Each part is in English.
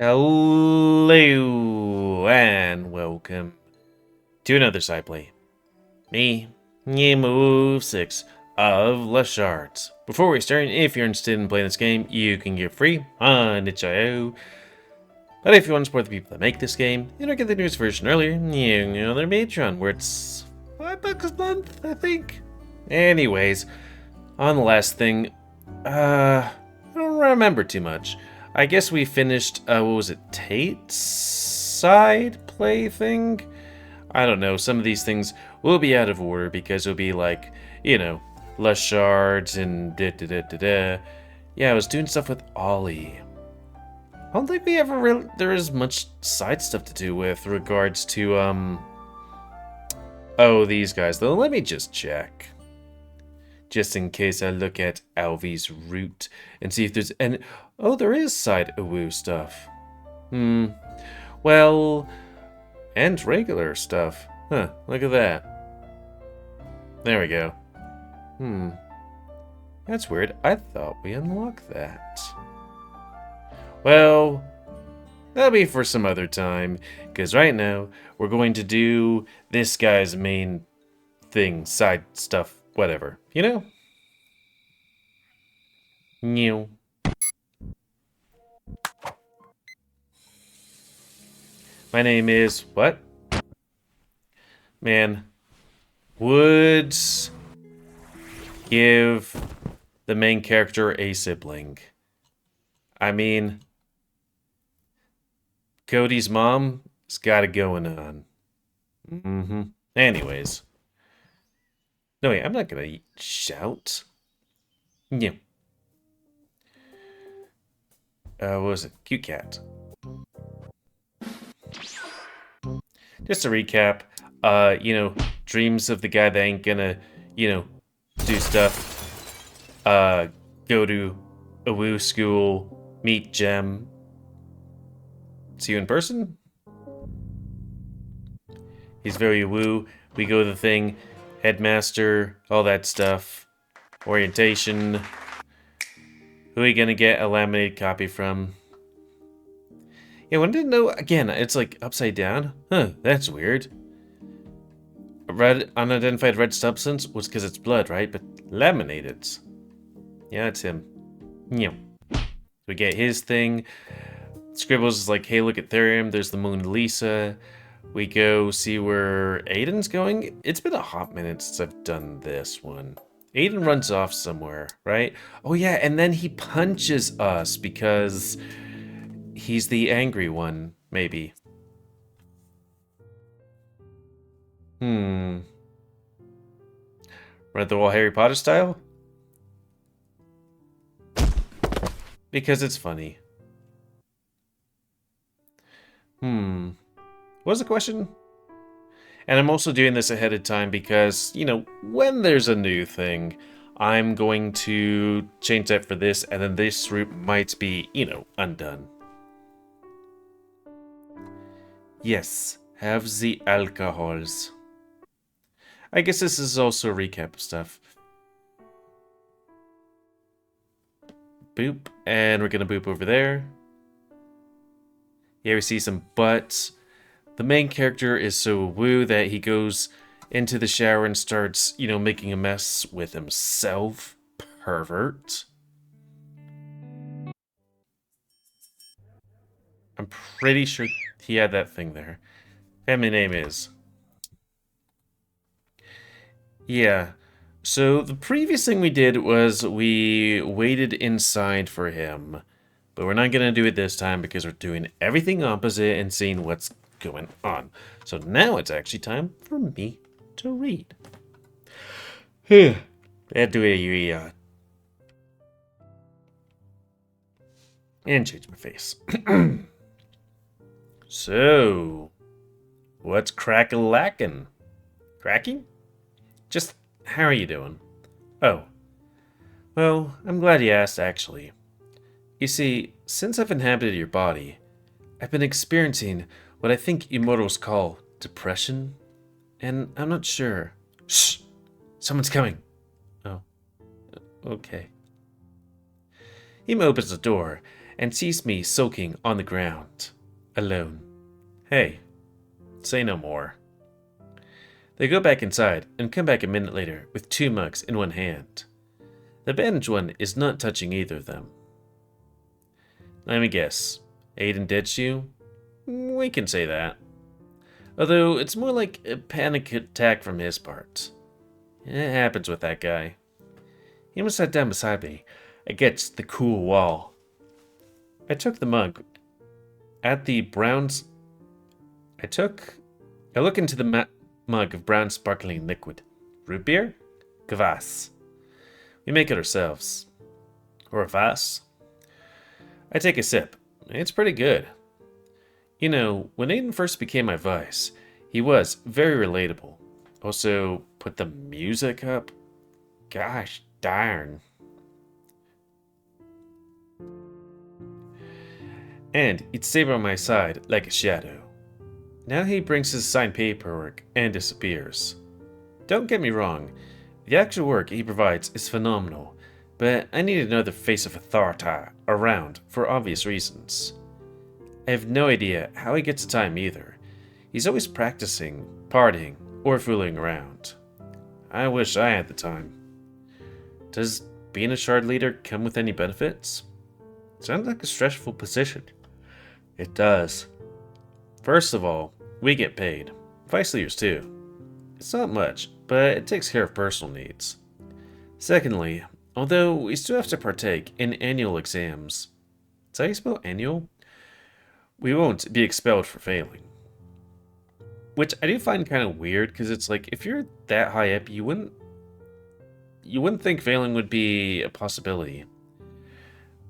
Hello and welcome to another side play. Me, GamerWolfSix of the Shards. Before we start, if you're interested in playing this game, you can get free on itch.io. But if you want to support the people that make this game, you don't get the newest version earlier, you can go to their Patreon, where it's $5 a month, I think. Anyways, on the last thing, I don't remember too much. I guess we finished, what was it, Tate's side play thing? I don't know, some of these things will be out of order because it'll be like, you know, less shards and da-da-da-da-da. Yeah, I was doing stuff with Ollie. I don't think we ever really, there is much side stuff to do with regards to, oh, these guys, though. Let me just check. Just in case I look at Alvy's route and see if there's any... Oh, there is side OWO stuff. Well... And regular stuff. Huh, look at that. There we go. That's weird. I thought we unlocked that. Well... That'll be for some other time. Because right now, we're going to do this guy's main thing. Side stuff. Whatever. You know? New. My name is... What? Man. Would give the main character a sibling. I mean... Cody's mom has got it going on. Anyways. No, wait, I'm not gonna shout. Yeah. What was it? Cute cat. Just to recap, you know, dreams of the guy that ain't gonna, you know, do stuff. Go to a woo school, meet Gem. See you in person? He's very woo. We go to the thing. Headmaster, all that stuff. Orientation. Who are you gonna get a laminated copy from? Yeah, one didn't know. Again, it's like upside down. Huh, that's weird. A red, unidentified red substance was because it's blood, right? But laminated. Yeah, that's him. Yeah. We get his thing. Scribbles is like, hey, look at Therium. There's the Mona Lisa. We go see where Aiden's going. It's been a hot minute since I've done this one. Aiden runs off somewhere, right? Oh yeah, and then he punches us because he's the angry one, maybe. Run the wall Harry Potter style? Because it's funny. What was the question? And I'm also doing this ahead of time because, you know, when there's a new thing, I'm going to change that for this, and then this route might be, you know, undone. Yes, have the alcohols. I guess this is also a recap of stuff. Boop, and we're gonna boop over there. Yeah, we see some butts. The main character is so woo that he goes into the shower and starts, you know, making a mess with himself. Pervert. I'm pretty sure he had that thing there. Family name is. Yeah. So the previous thing we did was we waited inside for him. But we're not going to do it this time because we're doing everything opposite and seeing what's going on. So now it's actually time for me to read. I had to do a and change my face. So, what's crack-a-lackin'? Cracking? Just, how are you doing? Oh. Well, I'm glad you asked, actually. You see, since I've inhabited your body, I've been experiencing what I think immortals call depression, and I'm not sure. Shh! Someone's coming. Oh. Okay. He opens the door, and sees me sulking on the ground, alone. Hey, say no more. They go back inside and come back a minute later with 2 mugs in one hand. The bandaged one is not touching either of them. Let me guess, Aiden ditched you? We can say that. Although it's more like a panic attack from his part. It happens with that guy. He almost sat down beside me against the cool wall. I took the mug. At the browns, I look into the mug of brown sparkling liquid. Root beer? Kvass. We make it ourselves. Or a Vass. I take a sip. It's pretty good. You know, when Aiden first became my vice, he was very relatable. Also, put the music up. Gosh darn. And he'd stay by my side like a shadow. Now he brings his signed paperwork and disappears. Don't get me wrong, the actual work he provides is phenomenal, but I need another face of authority around for obvious reasons. I have no idea how he gets the time either. He's always practicing, partying, or fooling around. I wish I had the time. Does being a shard leader come with any benefits? Sounds like a stressful position. It does. First of all, we get paid. Vice leaders too. It's not much, but it takes care of personal needs. Secondly, although we still have to partake in annual exams. Is that how you spell annual? We won't be expelled for failing. Which I do find kind of weird, because it's like, if you're that high up, you wouldn't think failing would be a possibility.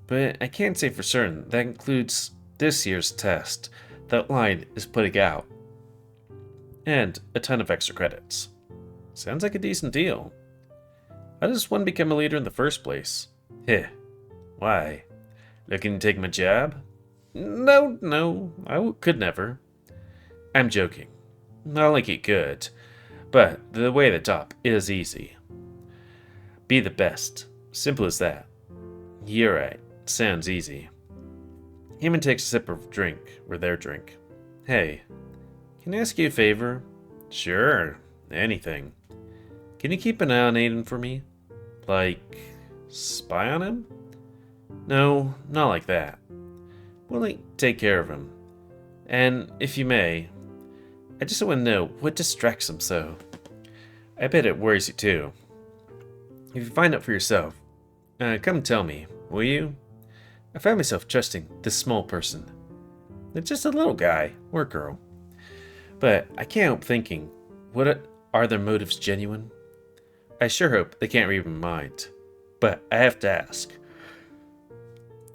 But I can't say for certain that includes this year's test that line is putting out. And a ton of extra credits. Sounds like a decent deal. How does one become a leader in the first place? Heh. Why? Looking to take my job? No, I could never. I'm joking. Not like you could. But the way to the top is easy. Be the best. Simple as that. You're right. Sounds easy. Heman takes a sip of drink, or their drink. Hey, can I ask you a favor? Sure, anything. Can you keep an eye on Aiden for me? Like, spy on him? No, not like that. Well, like, take care of him. And, if you may, I just want to know what distracts him so. I bet it worries you too. If you find out for yourself, come tell me, will you? I find myself trusting this small person. They're just a little guy, or girl. But I can't help thinking, are their motives genuine? I sure hope they can't read my mind. But I have to ask.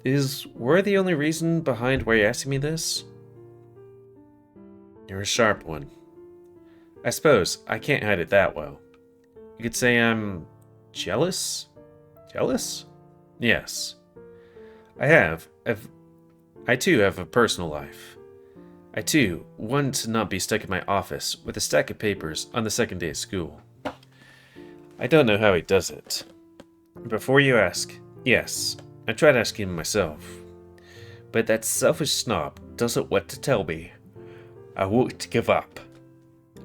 Is war the only reason behind why you're asking me this? You're a sharp one. I suppose I can't hide it that well. You could say I'm jealous? Jealous? Yes. I too have a personal life. I too want to not be stuck in my office with a stack of papers on the second day of school. I don't know how he does it. Before you ask, yes, I tried asking him myself. But that selfish snob doesn't want to tell me. I won't give up.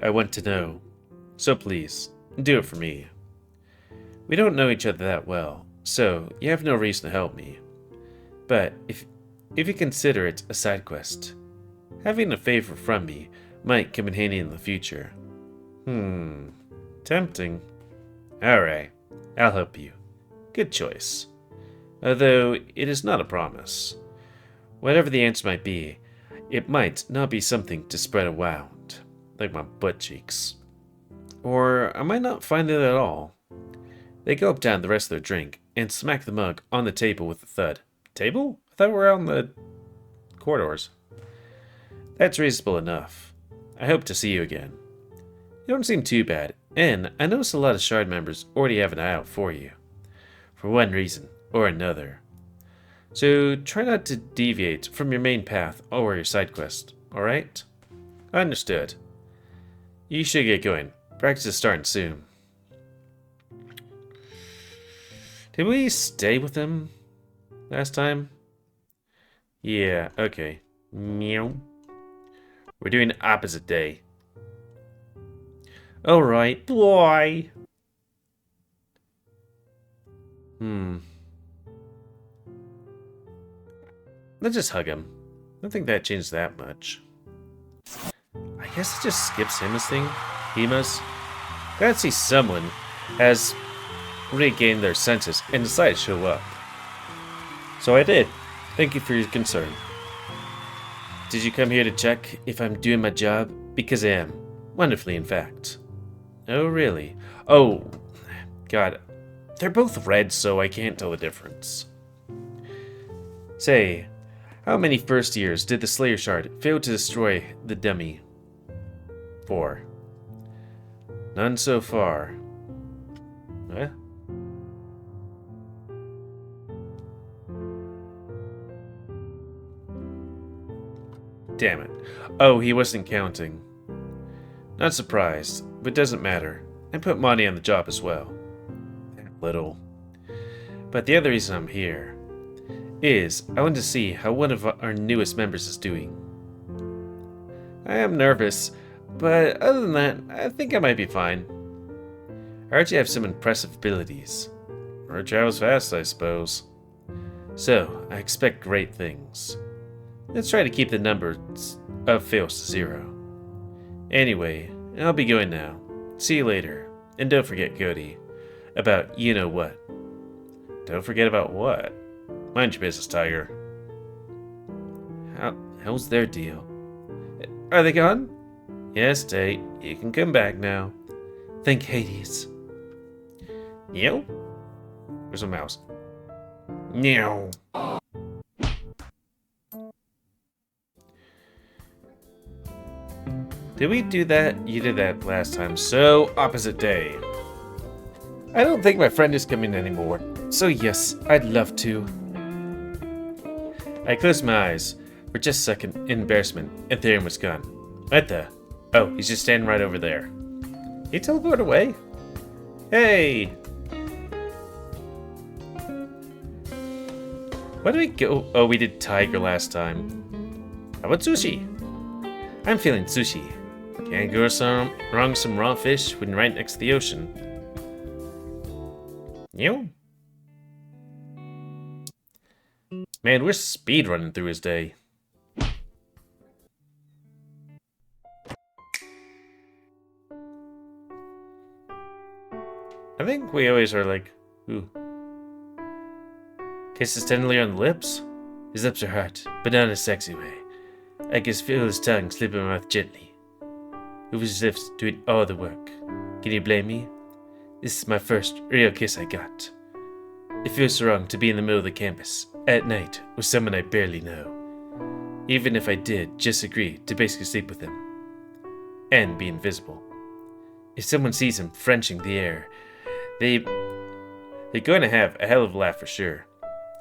I want to know. So please, do it for me. We don't know each other that well, so you have no reason to help me. But if you consider it a side quest, having a favor from me might come in handy in the future. Tempting. Alright, I'll help you. Good choice. Although it is not a promise. Whatever the answer might be, it might not be something to spread around, like my butt cheeks. Or I might not find it at all. They gulp down the rest of their drink and smack the mug on the table with a thud. Table? I thought we were out in the corridors. That's reasonable enough. I hope to see you again. You don't seem too bad, and I notice a lot of Shard members already have an eye out for you. For one reason or another. So try not to deviate from your main path or your side quest, alright? Understood. You should get going. Practice is starting soon. Did we stay with him last time? Yeah, okay. Meow. We're doing opposite day. Alright, boy. Let's just hug him. I don't think that changed that much. I guess it just skips him as thing. Hemas. Glad to see someone has regained their senses and decided to show up. So I did. Thank you for your concern. Did you come here to check if I'm doing my job? Because I am. Wonderfully, in fact. Oh, really? Oh, God. They're both red, so I can't tell the difference. Say, how many first years did the Slayer Shard fail to destroy the dummy? 4. None so far. Huh? Damn it. Oh, he wasn't counting. Not surprised, but doesn't matter. I put money on the job as well. Little. But the other reason I'm here is I want to see how one of our newest members is doing. I am nervous, but other than that, I think I might be fine. I heard you have some impressive abilities. Or travels fast, I suppose. So, I expect great things. Let's try to keep the numbers of fails to 0. Anyway, I'll be going now. See you later. And don't forget Cody. About you-know-what. Don't forget about what? Mind your business, Tiger. How's their deal? Are they gone? Yes, Tate. You can come back now. Thank Hades. Meow? Where's a mouse? Meow. Did we do that? You did that last time. So, opposite day. I don't think my friend is coming anymore. So yes, I'd love to. I closed my eyes for just a second in embarrassment, and Therian was gone. What the? Oh, he's just standing right over there. He teleported away? Hey! Why did we go? Oh, we did tiger last time. How about sushi? I'm feeling sushi. Can't go wrong some raw fish when right next to the ocean. You? Man, we're speed running through his day. I think we always are like, ooh. Kisses tenderly on the lips? His lips are hot, but not in a sexy way. I can feel his tongue slip in my mouth gently. With his lips doing all the work. Can you blame me? This is my first real kiss I got. It feels so wrong to be in the middle of the campus, at night, with someone I barely know. Even if I did just agree to basically sleep with him. And be invisible. If someone sees him Frenching the air, they're going to have a hell of a laugh for sure.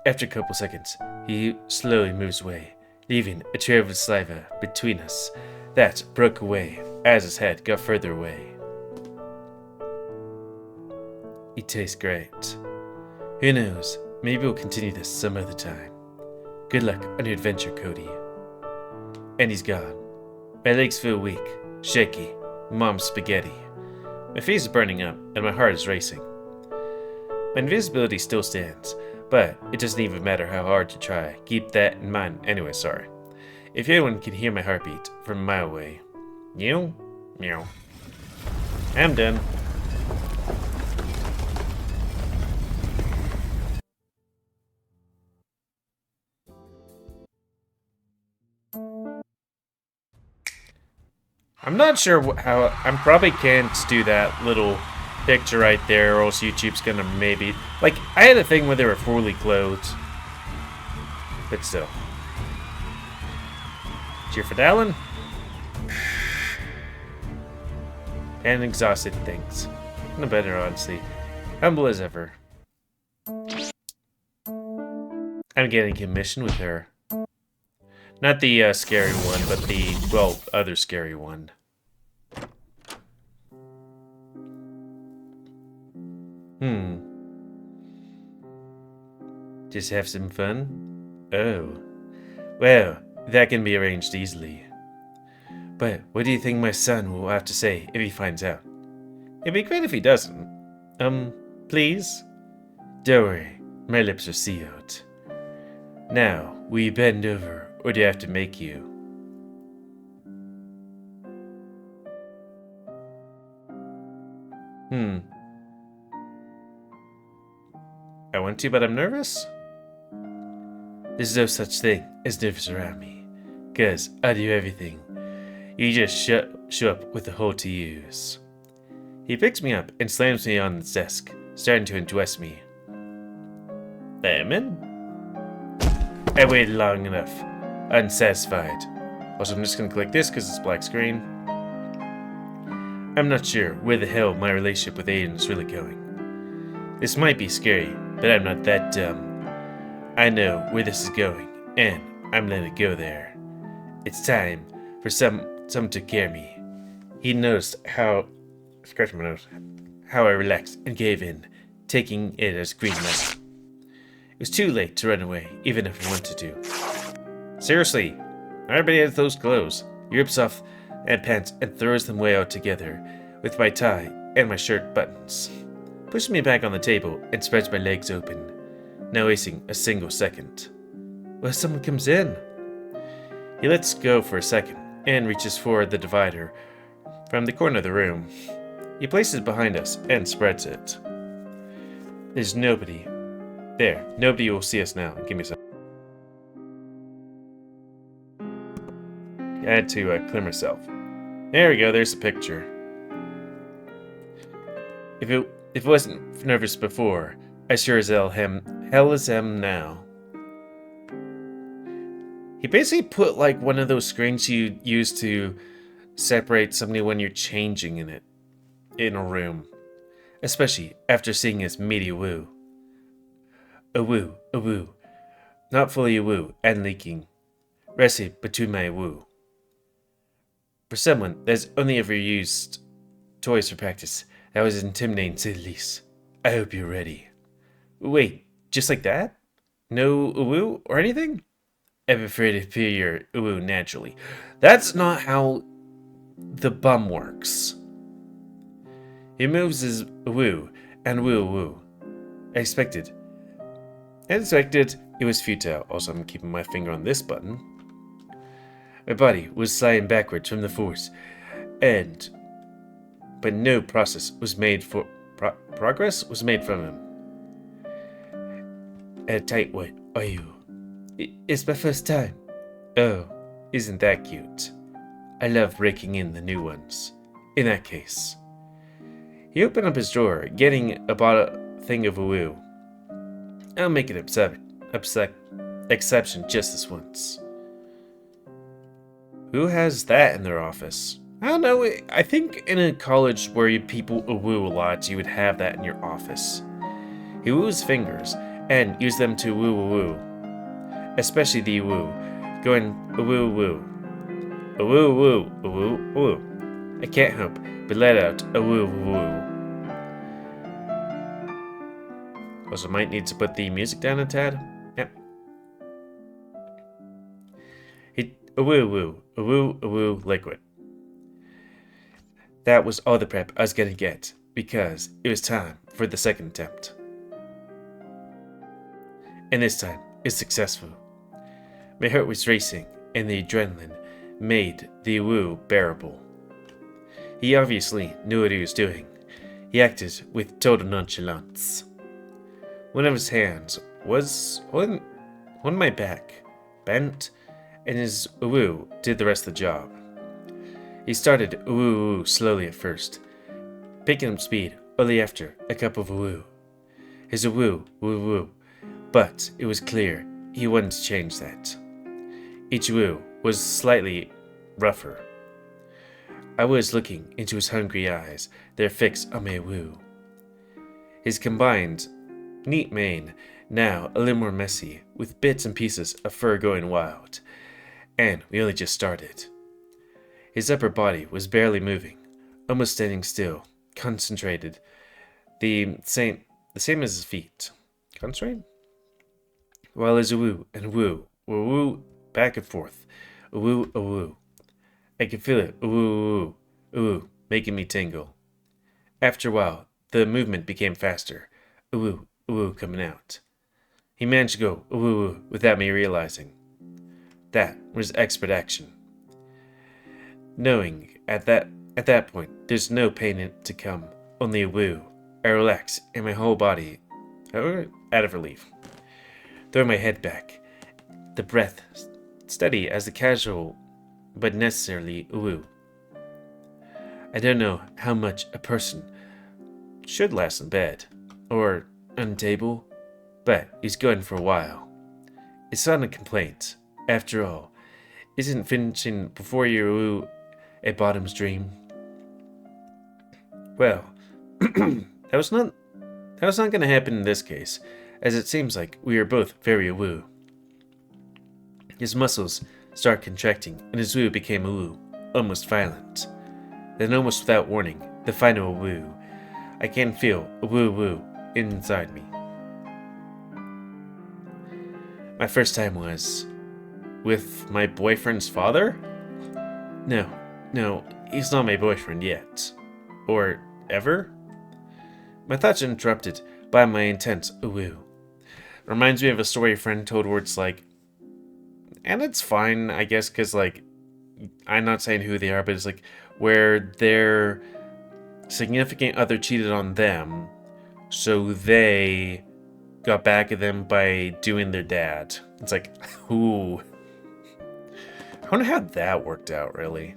After a couple seconds, he slowly moves away, leaving a trail of saliva between us that broke away as his head got further away. It tastes great. Who knows, maybe we'll continue this some other time. Good luck on your adventure, Cody. And he's gone. My legs feel weak, shaky, mom's spaghetti. My face is burning up, and my heart is racing. My invisibility still stands, but it doesn't even matter how hard you try. Keep that in mind. Anyway, sorry. If anyone can hear my heartbeat from a mile away. Meow? Meow. I'm done. I'm not sure how. I probably can't do that little picture right there, or else YouTube's gonna maybe. Like, I had a thing where they were fully clothed. But still. Cheer for Dallin? And exhausted things. No better, honestly. Humble as ever. I'm getting commission with her. Not the scary one, but the, well, other scary one. Just have some fun? Oh. Well, that can be arranged easily. But what do you think my son will have to say if he finds out? It'd be great if he doesn't. Please? Don't worry, my lips are sealed. Now, will you bend over, or do I have to make you? I want to, but I'm nervous? There's no such thing as nervous around me, 'cause I do everything. You just show up with a hole to use. He picks me up and slams me on his desk, starting to undress me. I'm in. I waited long enough, unsatisfied. Also, I'm just gonna click this because it's black screen. I'm not sure where the hell my relationship with Aiden is really going. This might be scary, but I'm not that dumb. I know where this is going, and I'm letting it go there. It's time for someone to care me. He noticed how I relaxed and gave in, taking it as green light. It was too late to run away, even if I wanted to. Seriously, everybody has those clothes. He rips off and pants and throws them way out together with my tie and my shirt buttons. Pushes me back on the table and spreads my legs open, not wasting a single second. Well, someone comes in. He lets go for a second and reaches for the divider from the corner of the room. He places it behind us and spreads it. There's nobody. There, nobody will see us now. Give me a second. I had to clear myself. There we go, there's the picture. If it wasn't nervous before, I sure as hell am now. He basically put like one of those screens you use to separate somebody when you're changing in a room. Especially after seeing his meaty woo. A woo. Not fully a woo and leaking. Rested between my woo. For someone that's only ever used toys for practice, that was intimidating to the least. I hope you're ready. Wait, just like that? No woo or anything? I prefer to feel your woo naturally. That's not how the bum works. He moves his woo and woo. I expected it was futile. Also, I'm keeping my finger on this button. My body was sliding backwards from the force, but no progress was made from him. Tight, what are you? It's my first time. Oh, isn't that cute? I love breaking in the new ones. In that case. He opened up his drawer, getting a thing of woo. I'll make an exception just this once. Who has that in their office? I don't know, I think in a college where people woo a lot, you would have that in your office. He woo his fingers, and use them to woo. Especially the woo, going woo. A woo. I can't help but let out a woo. Also, might need to put the music down a tad. Yep. A woo, liquid. That was all the prep I was gonna get, because it was time for the second attempt. And this time, it's successful. My heart was racing, and the adrenaline made the woo bearable. He obviously knew what he was doing. He acted with total nonchalance. One of his hands was on my back, bent, and his woo did the rest of the job. He started woo slowly at first, picking up speed only after a cup of woo. His woo, but it was clear he wanted to change that. Each woo was slightly rougher. I was looking into his hungry eyes, their fixed on my woo. His combined neat mane, now a little more messy, with bits and pieces of fur going wild. And we only just started. His upper body was barely moving, almost standing still, concentrated. The same as his feet. Concentrate? While his woo and woo were back and forth. Ooh, ooh. I could feel it. Ooh, ooh, making me tingle. After a while, the movement became faster. Ooh, ooh, coming out. He managed to go ooh without me realizing. That was expert action. Knowing at that point there's no pain to come, only a woo. I relax and my whole body out of relief. Throw my head back, the breath steady as the casual but necessarily woo. I don't know how much a person should last in bed or on table, but he's going for a while. It's not a complaint. After all, isn't finishing before you woo a bottom's dream? Well, that was not going to happen in this case, as it seems like we are both very woo. His muscles start contracting, and his woo became a woo, almost violent. Then, almost without warning, the final woo. I can feel a woo woo inside me. My first time was with my boyfriend's father? No, he's not my boyfriend yet. Or ever? My thoughts are interrupted by my intense woo. Reminds me of a story a friend told where it's like, and it's fine, I guess, because, like, I'm not saying who they are, but it's like where their significant other cheated on them, so they got back at them by doing their dad. It's like, ooh. I wonder how that worked out, really.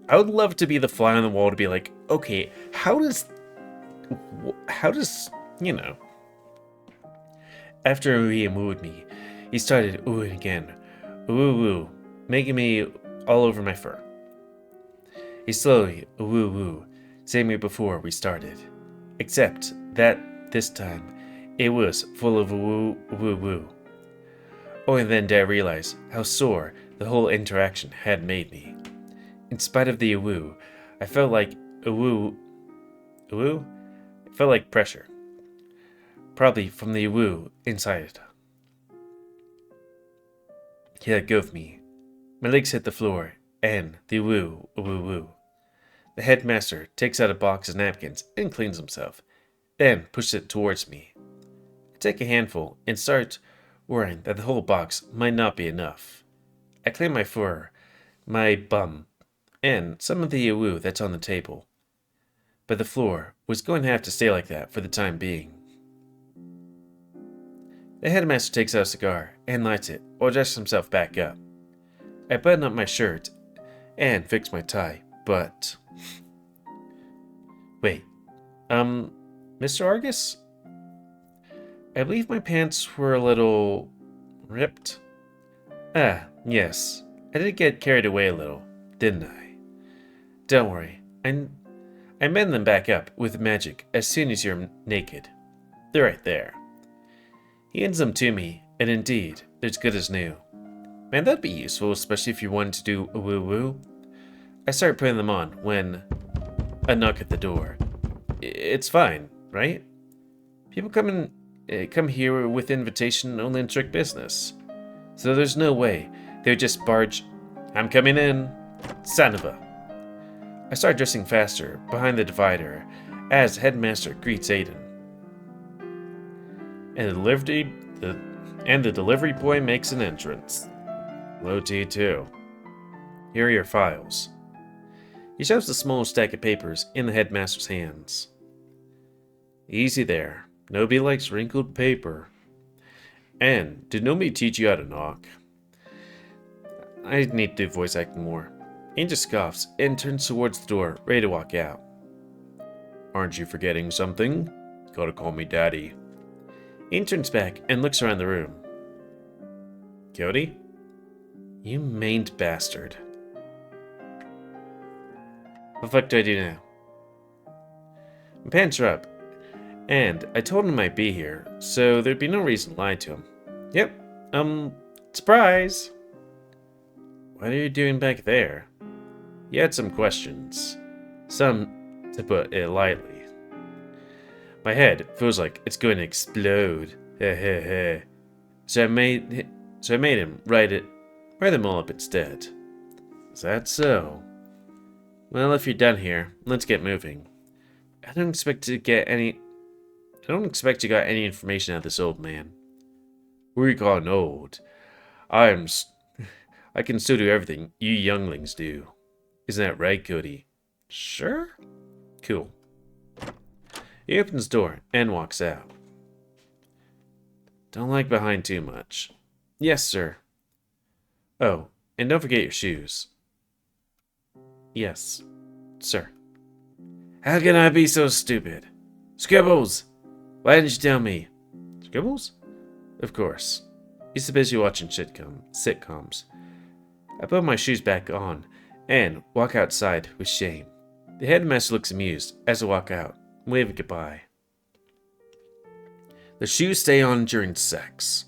I would love to be the fly on the wall to be like, okay, how does, you know. After he wooed me, he started oohing again. Woo woo, making me all over my fur. He slowly woo woo, same way before we started. Except that this time, it was full of woo woo woo. Only then did I realize how sore the whole interaction had made me. In spite of the woo, I felt like woo? It felt like pressure. Probably from the woo inside. He let go of me. My legs hit the floor, and the woo. The headmaster takes out a box of napkins and cleans himself, then pushes it towards me. I take a handful and start worrying that the whole box might not be enough. I clean my fur, my bum, and some of the woo that's on the table. But the floor was going to have to stay like that for the time being. The headmaster takes out a cigar and lights it while dresses himself back up. I button up my shirt and fix my tie, but... Wait, Mr. Argus? I believe my pants were a little... ripped? Ah, yes. I did get carried away a little, didn't I? Don't worry, I mend them back up with magic as soon as you're naked. They're right there. He hands them to me, and indeed, they're as good as new. Man, that'd be useful, especially if you wanted to do a woo-woo. I start putting them on when a knock at the door. It's fine, right? People come here with invitation only in strict business. So there's no way they would just barge, I'm coming in, son of a. I start dressing faster behind the divider as Headmaster greets Aiden. And the delivery boy makes an entrance. Hello to you too. Here are your files. He shoves the small stack of papers in the headmaster's hands. Easy there. Nobody likes wrinkled paper. And did nobody teach you how to knock? I need to do voice acting more. Ian just scoffs and turns towards the door, ready to walk out. Aren't you forgetting something? Gotta call me Daddy. Ian turns back and looks around the room. Cody? You maned bastard. What the fuck do I do now? My pants are up, and I told him I'd be here, so there'd be no reason to lie to him. Yep, surprise! What are you doing back there? He had some questions. Some, to put it lightly. My head feels like it's going to explode. So I made him write fire them all up instead. Is that so? Well, if you're done here, let's get moving. I don't expect you got any information out of this old man. We're gone old. I can still do everything you younglings do. Isn't that right, Cody? Sure? Cool. He opens the door and walks out. Don't lag behind too much. Yes, sir. Oh, and don't forget your shoes. Yes, sir. How can I be so stupid? Scribbles! Why didn't you tell me? Scribbles? Of course. He's so busy watching sitcoms. I put my shoes back on and walk outside with shame. The headmaster looks amused as I walk out, waving goodbye. The shoes stay on during sex.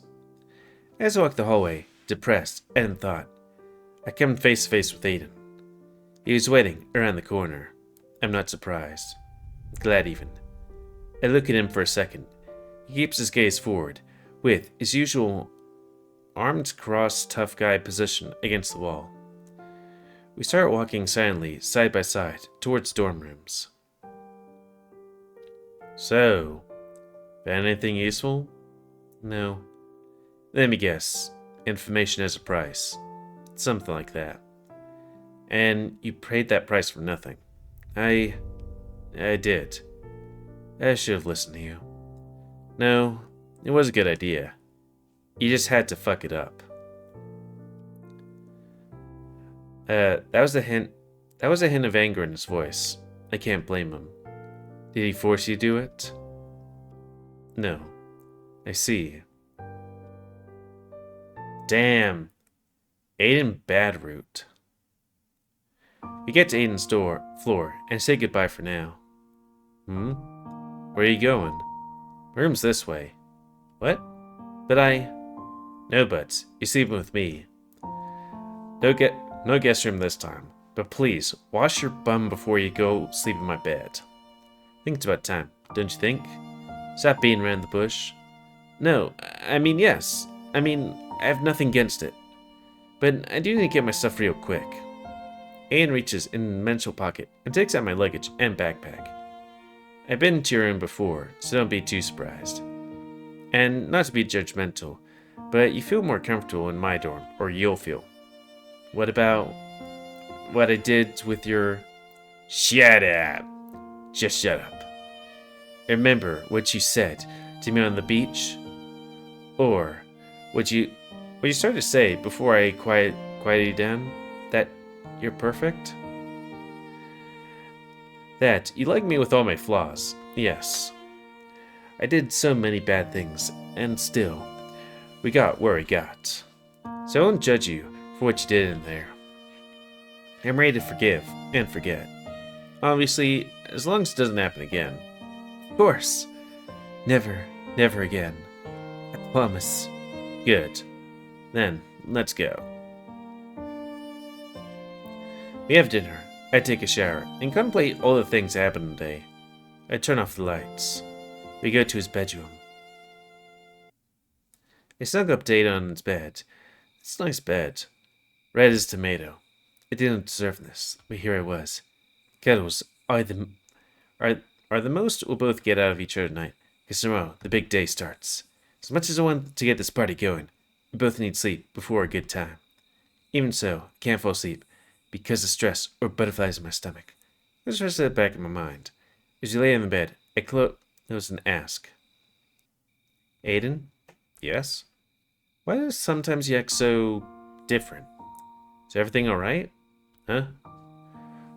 As I walk the hallway, depressed and in thought, I come face to face with Aiden. He was waiting around the corner. I'm not surprised. Glad even. I look at him for a second. He keeps his gaze forward, with his usual armed cross tough guy position against the wall. We start walking silently, side by side, towards dorm rooms. So, found anything useful? No. Let me guess. Information has a price. Something like that. And you paid that price for nothing. I did. I should have listened to you. No, it was a good idea. You just had to fuck it up. That was a hint of anger in his voice. I can't blame him. Did he force you to do it? No. I see. Damn. Aiden bad route. We get to Aiden's floor and say goodbye for now. Where are you going? Room's this way. What? But No buts. You're sleeping with me. No guest room this time. But please, wash your bum before you go sleep in my bed. I think it's about time, don't you think? Stop beating around the bush. No, I mean yes. I have nothing against it. But I do need to get my stuff real quick. Aiden reaches in the mental pocket and takes out my luggage and backpack. I've been to your room before, so don't be too surprised. And not to be judgmental, but you feel more comfortable in my dorm, or you'll feel. What about what I did with your... Shut up! Just shut up. Remember what you said to me on the beach? Or what you started to say before I quieted you down? That you're perfect? That you like me with all my flaws, yes. I did so many bad things, and still, we got where we got. So I won't judge you for what you did in there. I'm ready to forgive and forget. Obviously, as long as it doesn't happen again. Of course. Never, never again. I promise. Good. Then, let's go. We have dinner. I take a shower and contemplate all the things that happened today. I turn off the lights. We go to his bedroom. I snug up Data on his bed. It's a nice bed. Red as tomato. It didn't deserve this, but here I was. Cuddles are the most we'll both get out of each other tonight, because tomorrow the big day starts. As much as I want to get this party going, we both need sleep before a good time. Even so, I can't fall asleep because of stress or butterflies in my stomach. I just rest that back in my mind. As you lay in the bed, I close and ask. Aiden? Yes? Why does sometimes you act so different? Is everything alright? Huh?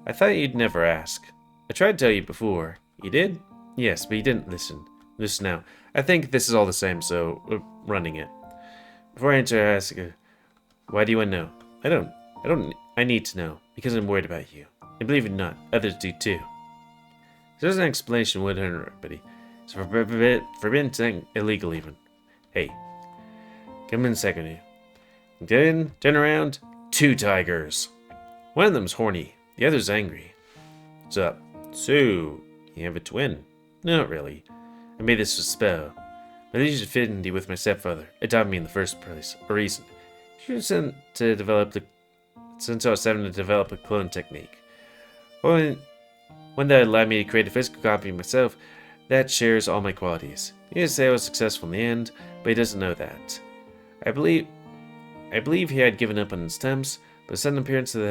I thought you'd never ask. I tried to tell you before. You did? Yes, but you didn't listen. Listen now. I think this is all the same, so we're running it. Before I answer, I ask, why do you want to know? I need to know, because I'm worried about you. And believe it or not, others do too. There's an explanation would hurt everybody. It's forbidden thing, illegal even. Hey, come in a second here. Then, turn around, 2 tigers. One of them's horny, the other's angry. What's up? So, you have a twin? Not really. I made this a spell. My lineage affinity with my stepfather adopted me in the first place, a reason. She was sent to develop the since I was 7 to develop a clone technique. One that allowed me to create a physical copy of myself that shares all my qualities. He did say I was successful in the end, but he doesn't know that. I believe he had given up on his attempts, but his sudden appearance as the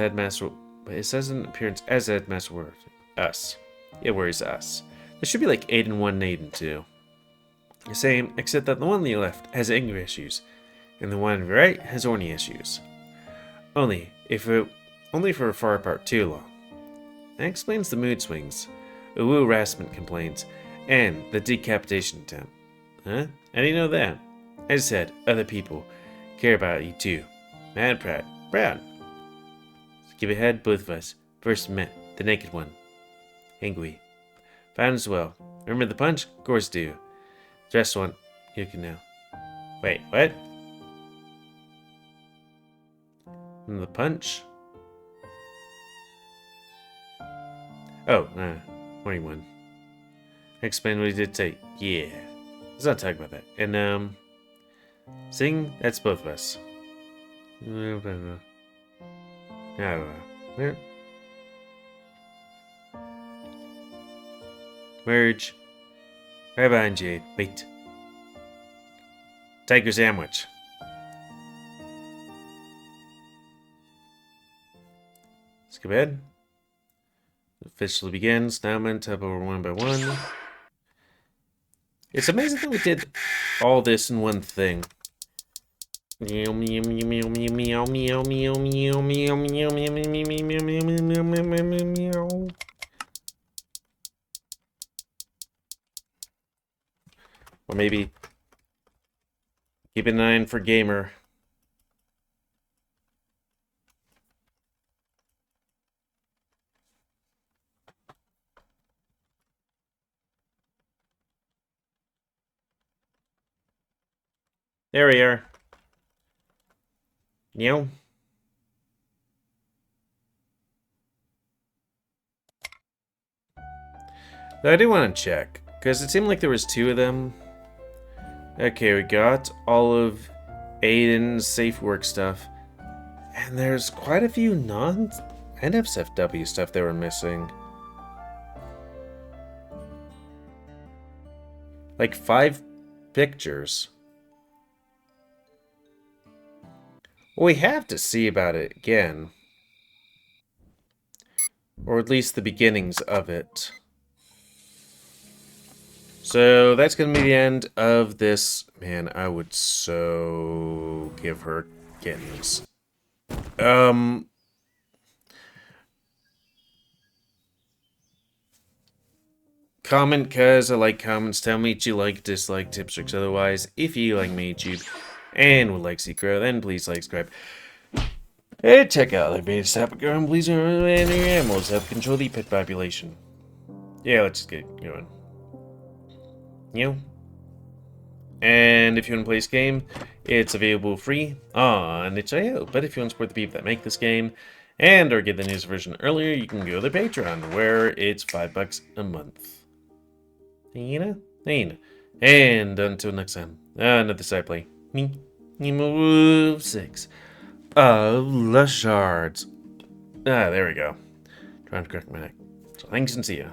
headmaster worries us. It worries us. There should be like 8 and 1 and 8 and 2. The same, except that the one on the left has anger issues, and the one on the right has horny issues. Only for far apart too long. That explains the mood swings, OWO harassment complaints, and the decapitation attempt. Huh? How do you know that? I just said other people care about you too. Mad proud. Skip ahead, both of us. First met, the naked one. Angry. Found as well. Remember the punch? Of course do. Dress one. You can know. Wait, what? And the punch? Oh, 21. Explain what he did say. Yeah. Let's not talk about that. And, sing, that's both of us. I don't know. Merge. Right behind you. Wait. Tiger sandwich. Skip ahead. Officially begins. Now I'm going to tab over one by one. It's amazing that we did all this in one thing. Meow meow meow meow meow meow meow meow meow meow meow meow. Or maybe keep an eye on for gamer. There we are. Meow. I do want to check, because it seemed like there was 2 of them. Okay, we got all of Aiden's safe work stuff. And there's quite a few non-NSFW stuff they were missing. Like 5 pictures. Well, we have to see about it again. Or at least the beginnings of it. So that's going to be the end of this. Man, I would so give her kittens. Comment, cause I like comments. Tell me what you like, dislike, tips, tricks, otherwise. If you like me, YouTube, and would like to see grow, then please like, subscribe. And check out other beta stuff. And please remember your animals help control the pet population. Yeah, let's just get going. And if you want to play this game, it's available free on itch.io. But if you want to support the people that make this game and or get the news version earlier, you can go to their Patreon, where it's $5 a month. And until next time, another side play. Me, GamerWolfSix of Shards. There we go. Trying to crack my neck. So thanks and see ya.